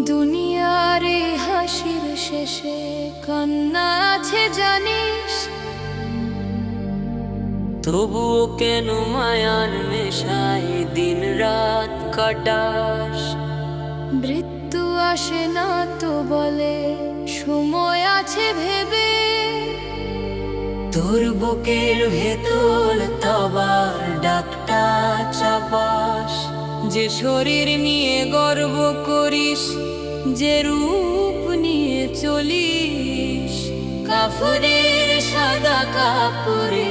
দুনিয়ার এই হাসির শেষে কান্না আছে জানিস, তবুও কেন মায়ার নেশায় দিন রাত কাটাস? মৃত্যু আসে না তো বলে সময় আছে ভেবে, তোর বুকের ভেতর তবার ডাকটা চাপাস। যে শরীর নিয়ে গর্ব করিস, যে রূপ নিয়ে চলিস, কাফনের সাদা কাপড়ে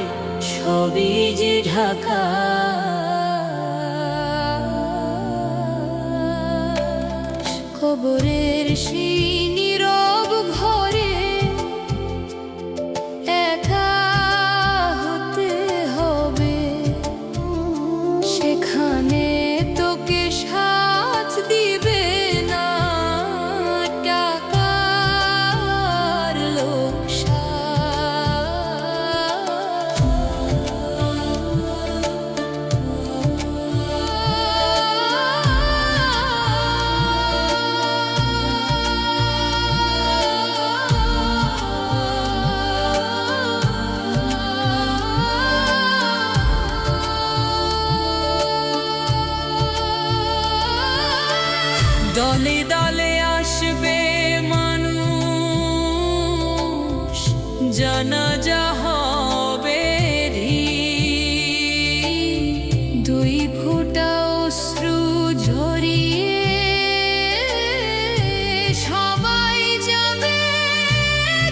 সবই যে ঢাকা। কবরের সেই নীরব ঘরে একা হতে হবে, সেখানে তোকে সাথ দিবে না টাকার লোকসান। দলে দলে আসবে মানুষ, জানাজা হবে দুই ফোঁটা অশ্রু ঝরিয়ে সবাই যাবে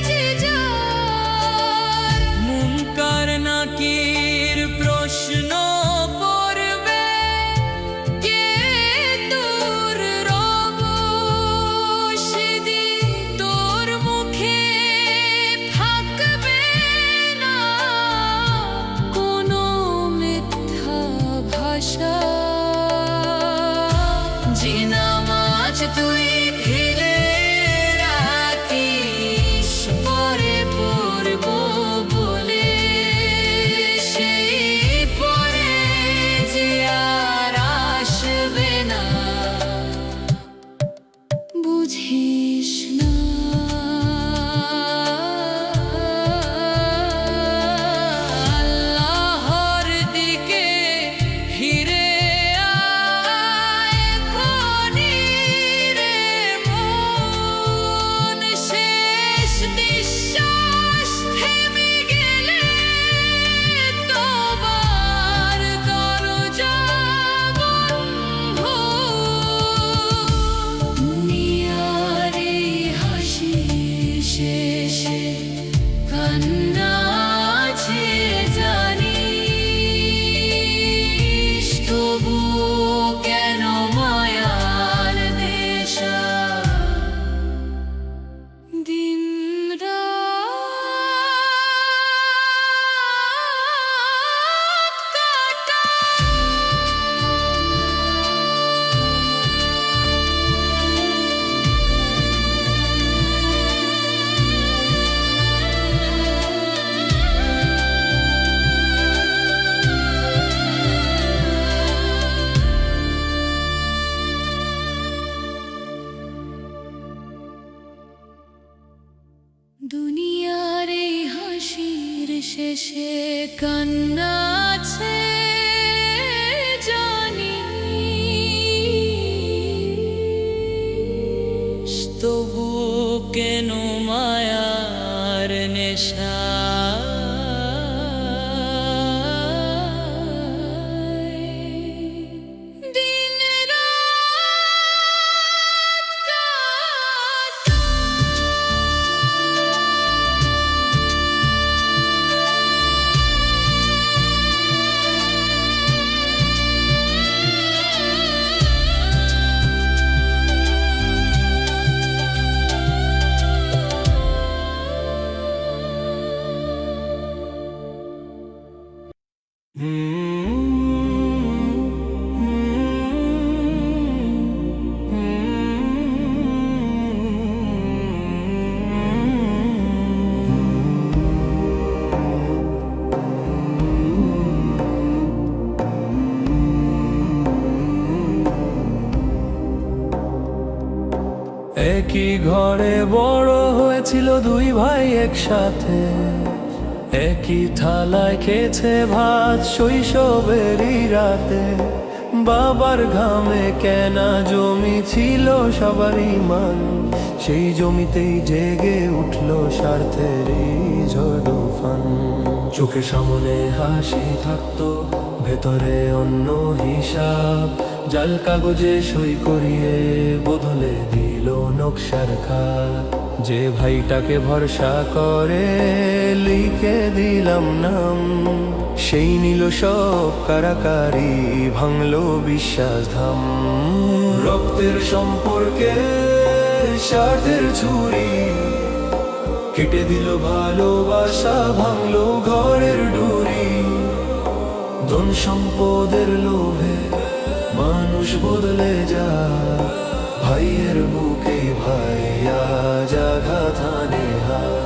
যে যার। মুনকার নাকির প্রশ্ন করবে, কে তোর রব সেদিন, তোর মুখে থাকবে না কোনো মিথ্যা ভাষা। যে নামাজ তুই ফেলে রাখিস পরে পড়ব বলে, সেই পরে যে আর আসবে না। বুঝিস না আল্লাহর দিকে ফিরে আয় এখনই রে মন। শেষ নিঃশ্বাস থেমে গেলে তোবার দরজা বন্ধ। দুনিয়ার এই হাসি শেষে কান্না আছে জানিস, তবু কেন মায়ার নেশা দিন রাত দুনিয়ার এই হাসির শেষে কান্না আছে জানিস, তবু কেন মায়ার নেশা? দিন রাত কাটা। একই ঘরে বড় হয়েছিল দুই ভাই একসাথে, একই থালায় খেয়েছে ভাত শৈশবেরই রাতে। বাবার ঘামে কেনা জমি ছিল সবারই মান, সেই জমিতেই জেগে উঠলো স্বার্থেরই ঝড় তুফান। চোখের সামনে হাসি থাকতো, ভেতরে অন্য হিসাব। জাল কাগজে সই করিয়ে বদলে দিল নকশার খাত। যে ভাইটাকে ভরসা করে লিখে দিলাম নাম, সেই নিল সব কারাকারি, ভাঙলো বিশ্বাস ধাম। রক্তের সম্পর্কে স্বার্থের ছুরি কেটে দিল ভালোবাসা, ভাঙলো ঘরের ডুরি। ধন সম্পদের লোভে মানুষ বদলে যায়, ভাইয়ের বুকে ভাই আজ আঘাত হানে হায়।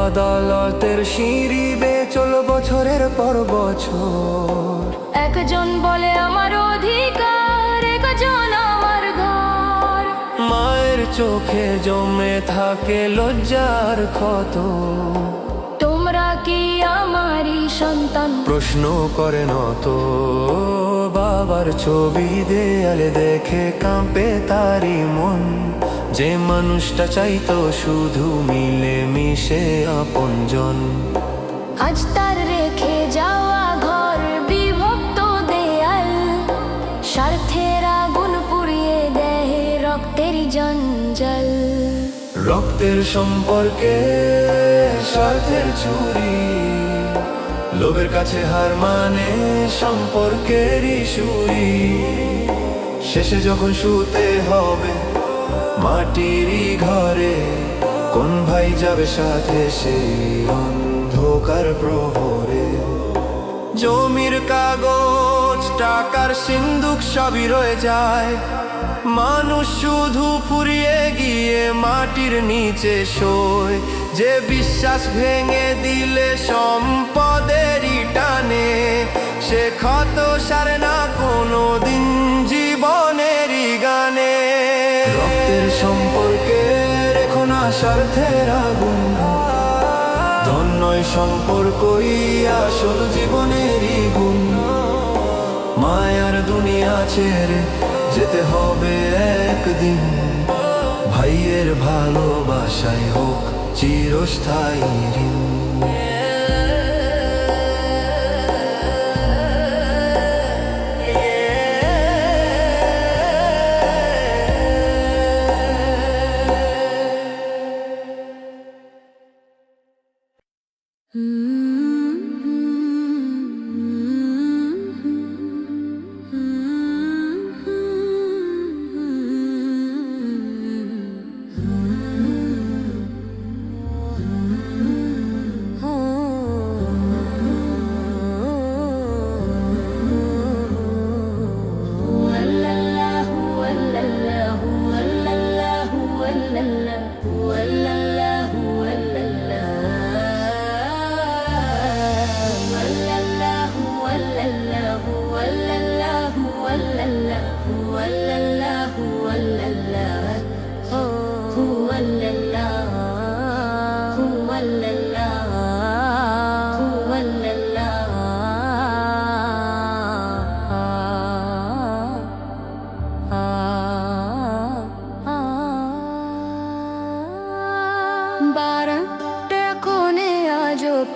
আদালতের সিঁড়ি বেয়ে চলো বছরের পর বছর, একজন বলে আমার অধিকার, একজন আমার ঘর। মায়ের চোখে জমে থাকে লজ্জার ক্ষত। তোমরা কি আমারই সন্তান? প্রশ্ন করে নত, বাবার ছবি দেয়ালে দেখে কাঁপে তারি মন। যে মানুষটা চাইতো শুধু মিলে মিশে আপনজন, আজ তার রেখে যাওয়া ঘর বিভক্ত দেয়াল। স্বার্থের আগুন পুড়িয়ে দেয় রক্তের জঞ্জাল। রক্তের সম্পর্কে স্বার্থের ছুরি, লোভের কাছে হার মানে সম্পর্কেরই সুরি। শেষে যখন শুতে হবে মাটিরই ঘরে, কোন ভাই যাবে সাথে সেই অন্ধকার প্রহরে। জমির কাগজ টাকার সিন্দুক সবই রয়ে যায়, মানুষ শুধু ফুরিয়ে গিয়ে মাটির নিচে শোয়। যে বিশ্বাস ভেঙে দিলে সম্পদেরই টানে, সে ক্ষত সারে না কোনো দিন জীবনেরই গানে। রক্তের সম্পর্কে রেখো না স্বার্থের আগুন, ধন নয় সম্পর্কই আসল জীবনেরই গুণ। মায়ার দুনিয়া ছেড়ে যেতে হবে একদিন, ভাইয়ের ভালোবাসায় হোক চিরস্থায়ী ঋণ।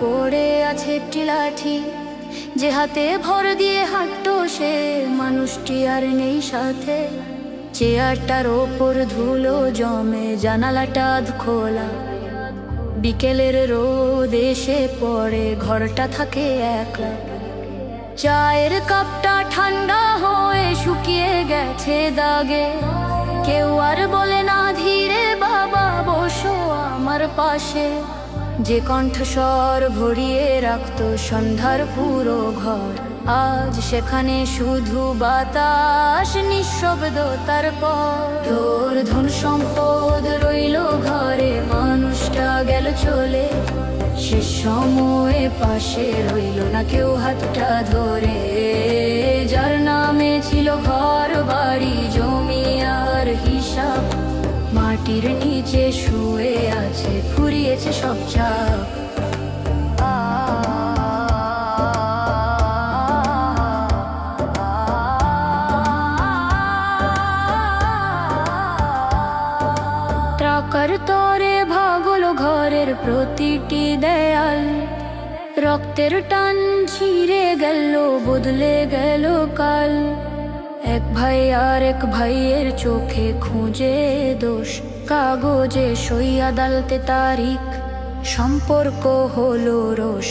পড়ে আছে একটি লাঠি, যে হাতে ভর দিয়ে হাঁটতো সে মানুষটি আর নেই সাথে। চেয়ারটার ওপর ধুলো জমে, জানালাটা খোলা, বিকেলের রোদ এসে পড়ে, ঘরটা থাকে একলা। চায়ের কাপটা ঠান্ডা হয়ে শুকিয়ে গেছে দাগে, কেউ আর বলে না ধীরে বাবা বসো আমার পাশে। যে কণ্ঠস্বর ভরিয়ে রাখতো সন্ধ্যার পুরো ঘর, আজ সেখানে শুধু বাতাস নিঃশব্দতার পর। তোর ধন সম্পদ রইল ঘরে, মানুষটা গেল চলে, শেষ সময়ে পাশে রইল না কেউ হাতটা ধরে। যার নামে ছিল ঘর বাড়ি জমি আর হিসাব, মাটির নিচে শুয়ে আছে, ফুরিয়েছে সব চাপ। টাকার তরে ভাগলো ঘরের প্রতিটি দেয়াল, রক্তের টান ছিঁড়ে গেল, বদলে গেল কাল। এক ভাই আর এক ভাইয়ের চোখে খুঁজে দোষ, কাগজে সই আদালতে তারিখ, সম্পর্ক হলো রোষ।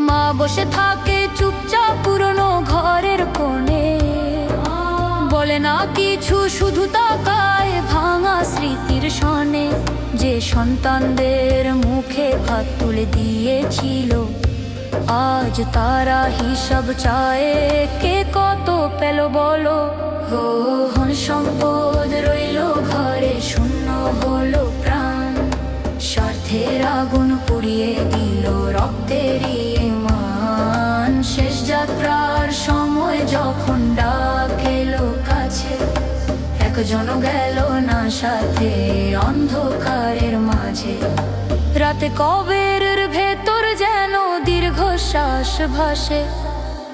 মা বসে থাকে চুপচাপ পুরনো ঘরের কোণে, বলে না কিছু, শুধু তাকায় ভাঙা স্মৃতির সনে। যে সন্তানদের মুখে ভাত তুলে দিয়েছিল, আজ তারা হিসাব চায়, কে কত পেল বলো। ধন সম্পদ রইল ঘরে, শূন্য হলো প্রাণ, স্বার্থের আগুন পুড়িয়ে দিল রক্তেরই মান। শেষ যাত্রার সময় যখন ডাক এলো কাছে, একজনও গেল না সাথে অন্ধকারের মাঝে। রাতে কবরের ভেতর যেন দীর্ঘশ্বাস ভাসে,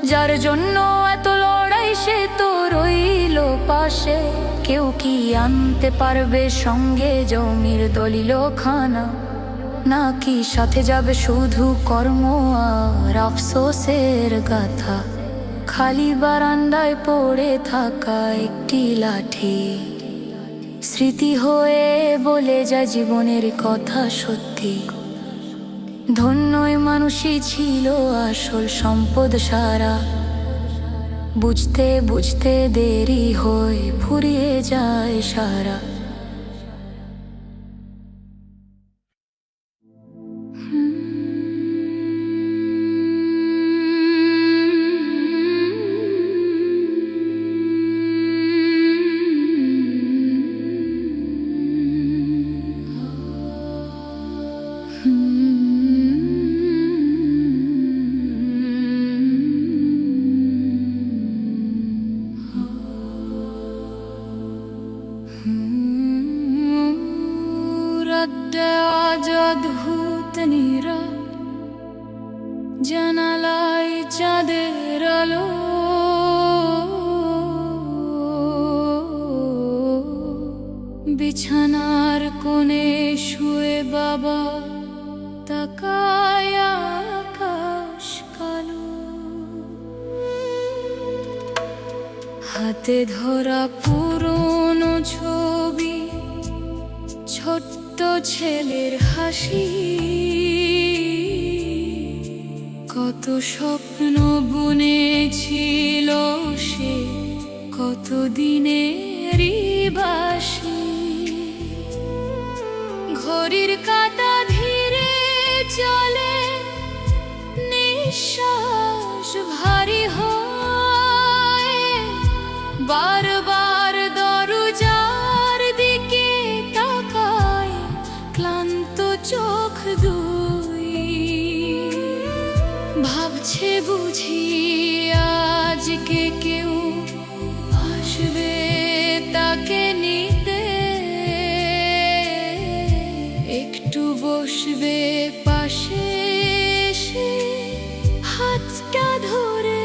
যার জন্য এত লড়াই সে তো রইল পাশে। কেউ কি আনতে পারবে সঙ্গে জমির দলিল খানা, নাকি সাথে যাবে শুধু কর্ম আর আফসোসের গাথা। খালি বারান্দায় পড়ে থাকা একটি লাঠি, স্মৃতি হয়ে বলে যায় জীবনের কথা সত্যি। ধন্যই মানুষই ছিল আসল সম্পদ সারা, বুঝতে বুঝতে দেরি হয়ে ফুরিয়ে যায় সারা। আজ অদ্ভুত নীরব, জানালায় চাঁদের আলো, বিছানার কোণে শুয়ে বাবা তাকায় আকাশ কালো। হাতে ধরা পুরনো ছবি, ছোট্ট ছেলের হাসি, কত স্বপ্ন বুনেছিল সে, কত দিনেরই বাসি। ঘড়ির কাঁটা ধীরে চলে, নিঃশ্বাস ভারী হয়, বারবার দরজার দিকে তাকায়, ক্লান্ত চোখ দুই। ভাবছে বুঝি আজকে কেউ আসবে তাকে নিতে, একটু বসবে পাশে এসে, হাতটা ধরে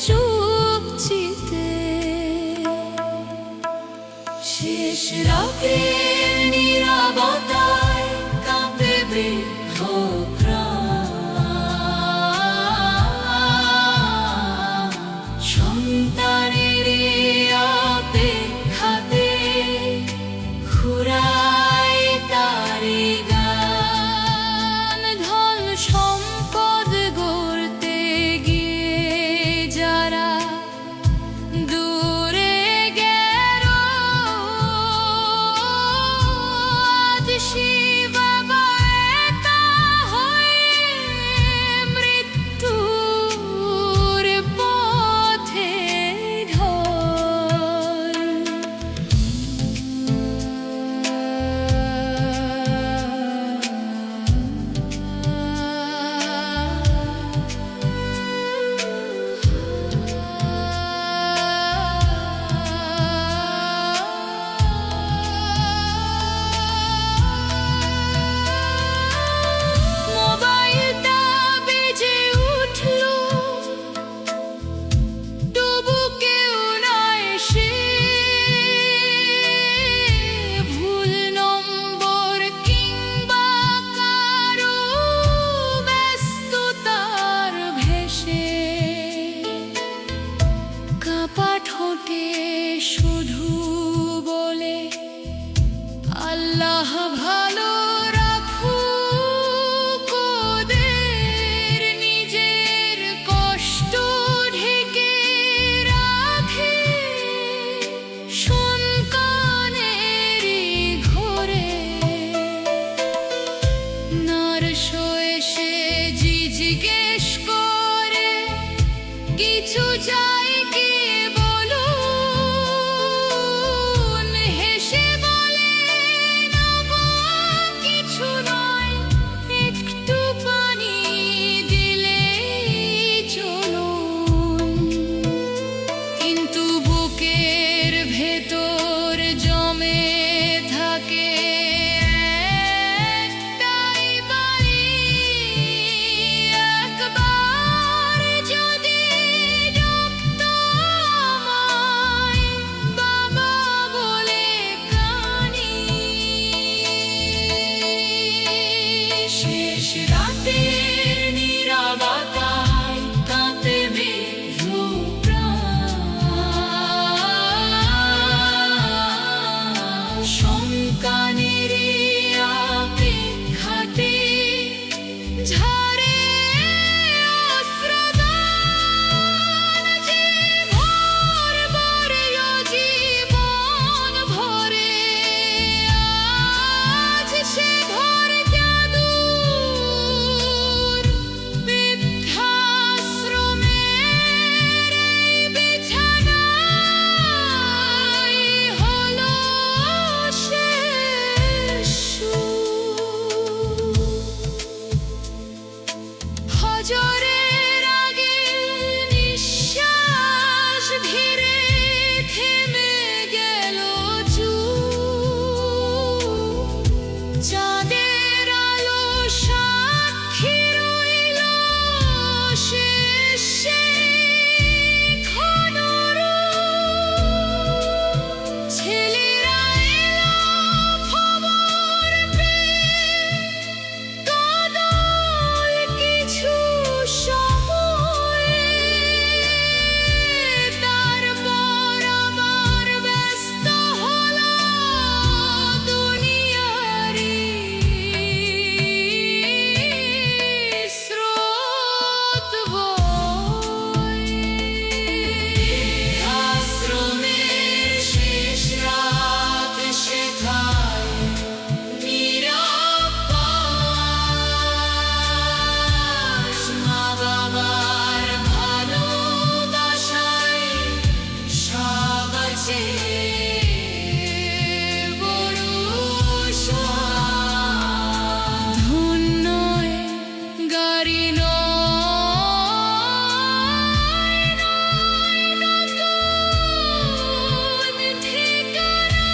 চুপ চিতে। শেষ রাতের নীরবতায় কাঁপে বৃদ্ধ প্রাণ, সন্তানের অপেক্ষাতে ফুরায় তারি গান। ধন সম্পদ গড়তে গিয়ে যারা দূরে গেল, আজ সে বাবা একা হয়ে এসে জিজ্ঞেস করে কিছু চাই কি বলুন, হেসে বলে না গো কিছু নয়, একটু পানি দিলেই চলুন। কিন্তু বুকের ভেতর জমে থাকে একটাই বাড়ি, একবার যদি ডাকতো আমায় বাবা বলে কানি। শেষ রাতের নীরবতায় কাঁপে মেরু প্রাণ, শঙ্কানের অপেক্ষাতে ঝরে অশ্রুদান, যে ভোর ভরে জীবন ভরে আজ সে ভোর জাদুর বৃদ্ধাশ্রমের এই বিছানায় হলো শেষ সুর। হজরের আগে নিঃশ্বাস ধীরে থেমে গেল চুপ, চাঁদের আলো সাক্ষী রইল শেষ সেই ক্ষণ রূপ। ছেলেরা এলো খবর পেয়ে, কাদায় কিছু সময়, তারপর আবার ব্যস্ত হলো দুনিয়ারি স্রোত বয়ে। আশ্রমের শেষ রাত শেখায় নীরব পাশ, মা বাবার ভালোবাসায় সব চেয়ে বড় সোহাগ। ধন্য এ গাড়ি নয়, নয় নতুন ঠিকানা,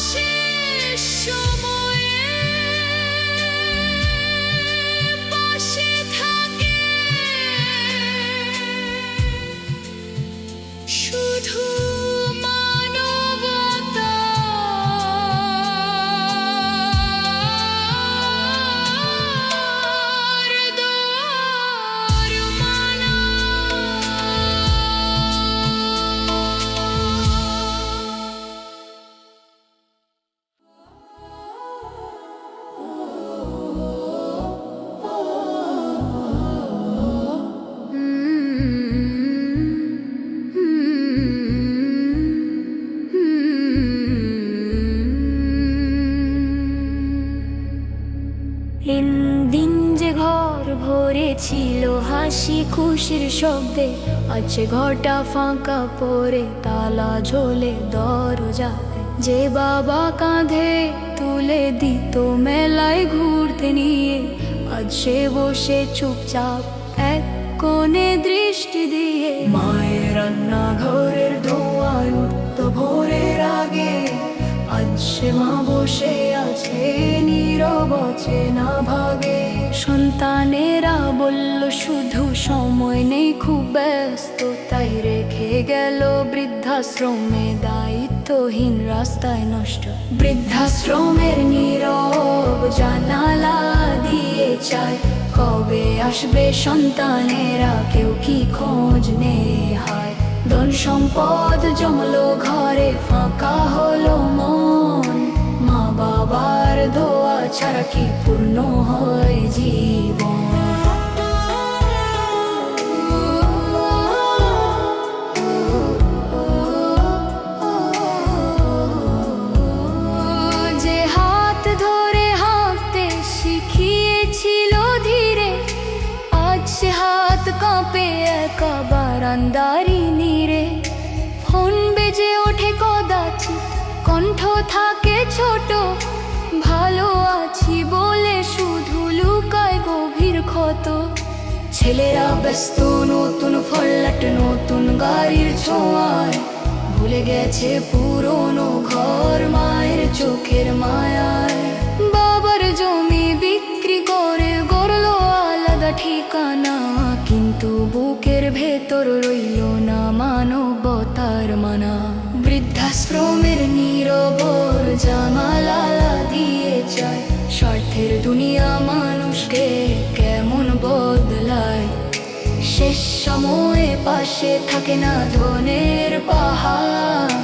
শেষ সময়ে পাশে থাকে শুধু মানবতা। দিন যে ঘর ভরে ছিল হাসি খুশির শব্দে, আজ ঘরটা ফাঁকা পড়ে তালা ঝোলে দরজাতে। যে বাবা কাঁধে তুলে দিত মেলায় ঘুরতে নিয়ে, আজ সে বসে চুপচাপ এক কোণে দৃষ্টি দিয়ে। মায়ের রান্নাঘরের ধোঁয়ায় উঠত ভোরের আগে, আজ সে মা বসে আছে নীরবচে না ভাগে। সন্তানেরা বলল শুধু সময় নেই, খুব ব্যস্ত, তাই রেখে গেল বৃদ্ধাশ্রমে দায়িত্বহীন রাস্তায় নষ্ট। বৃদ্ধাশ্রমের নীরব জানালা দিয়ে চায় কবে আসবে সন্তানেরা, কেউ কি খোঁজ নেই হায়। ধন সম্পদ জমলো ঘরে, ফাঁকা হলো মন, মা বাবার দোয়া ছাড়া কি পূর্ণ হয় জীবন। যে হাত কান্দারি নীরে। ফোন বেজে ওঠে কদাচিৎ, কণ্ঠ থাকে ছোট, ভালো আছি বলে শুধু লুকায় গভীর ক্ষত। ছেলেরা ব্যস্ত নতুন ফ্ল্যাট, নতুন গাড়ির ছোঁয়ায়, ভুলে গেছে পুরনো ঘর মায়ের চোখের মায়ায়। বাবার জমি বিক্রি করে গড়লো আলাদা ঠিকানা, কিন্তু বুকের ভেতর রইল না মানবতার মানা। বৃদ্ধাশ্রমের নীরবর জামালালা দিয়ে যায়, স্বার্থের দুনিয়া মানুষকে কেমন বদলায়। শেষ সময়ে পাশে থাকে না ধনের পাহাড়,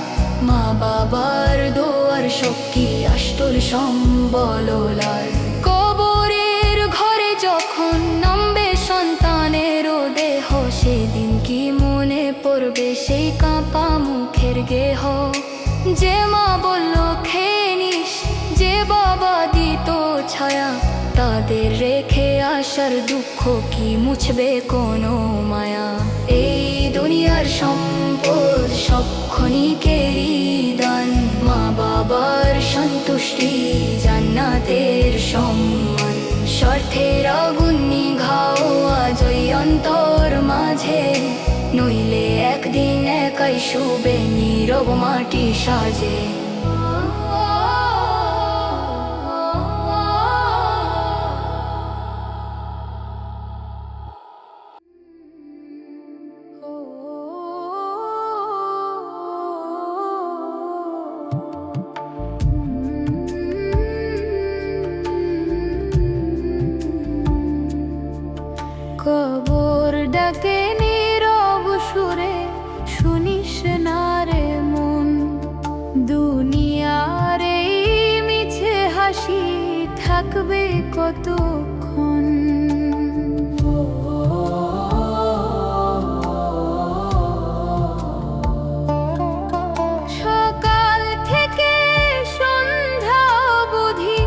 মা বাবার দোয়ার শক্তি আসল সম্বললার। কবরের ঘরে যখন নামবে সন্তানেরও দেহ, সেদিন কি মনে পড়বে সেই কাঁপা মুখের গেহ। যে মা বলল খেয়ে নিস, যে বাবা দিত ছায়া, তাদের রেখে আসার দুঃখ কি মুছবে কোনো মায়া। এই দুনিয়ার সম্পদ সব ক্ষণিকেরই দান, মা বাবার সন্তুষ্টি জান্নাতের সম্মান। স্বার্থের আগুন নিঘাও আজ ওই অন্তর মাঝে, নইলে একদিন একাই শুবে নীরব মাটি সাজে। কবর ডাকে নীরব সুরে, শুনিস না রে মন। দুনিয়ার এই মিছে হাসি থাকবে কতক্ষণ। সকাল থেকে সন্ধ্যা অবধি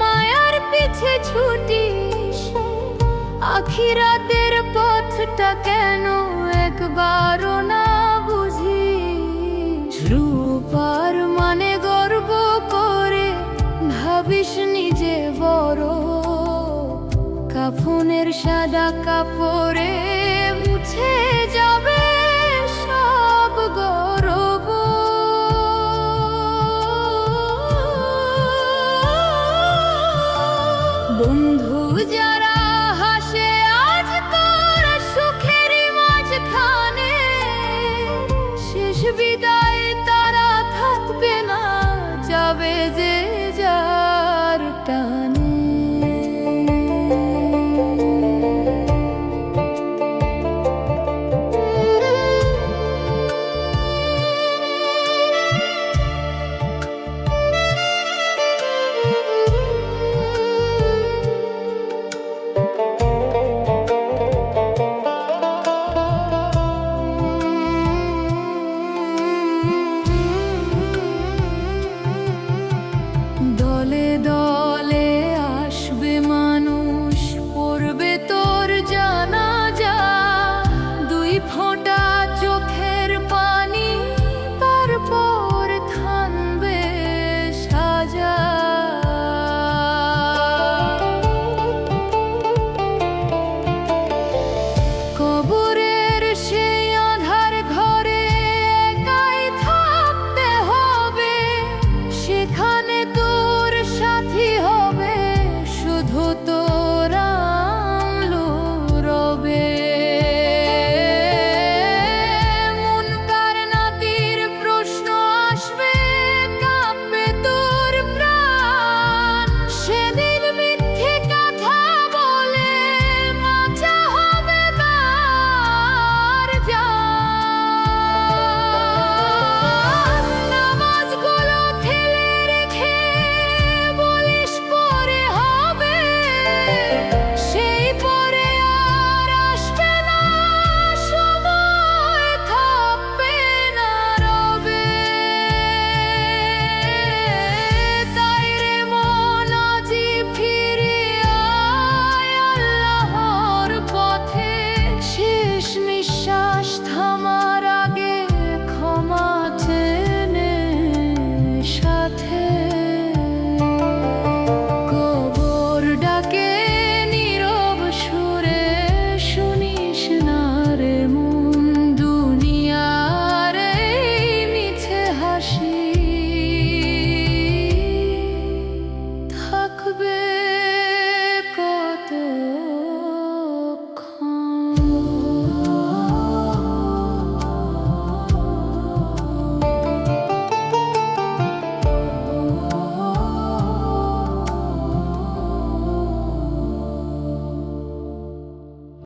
মায়ার পিছে ছুটিস, আখিরাতের পথটা কেন একবারও না বুঝিস। রূপার মানে গর্ব করে ভাবিস নিজে বড়, কাফনের সাদা কাপড়ে মুছে যাবে সব গর্ব। বন্ধু যা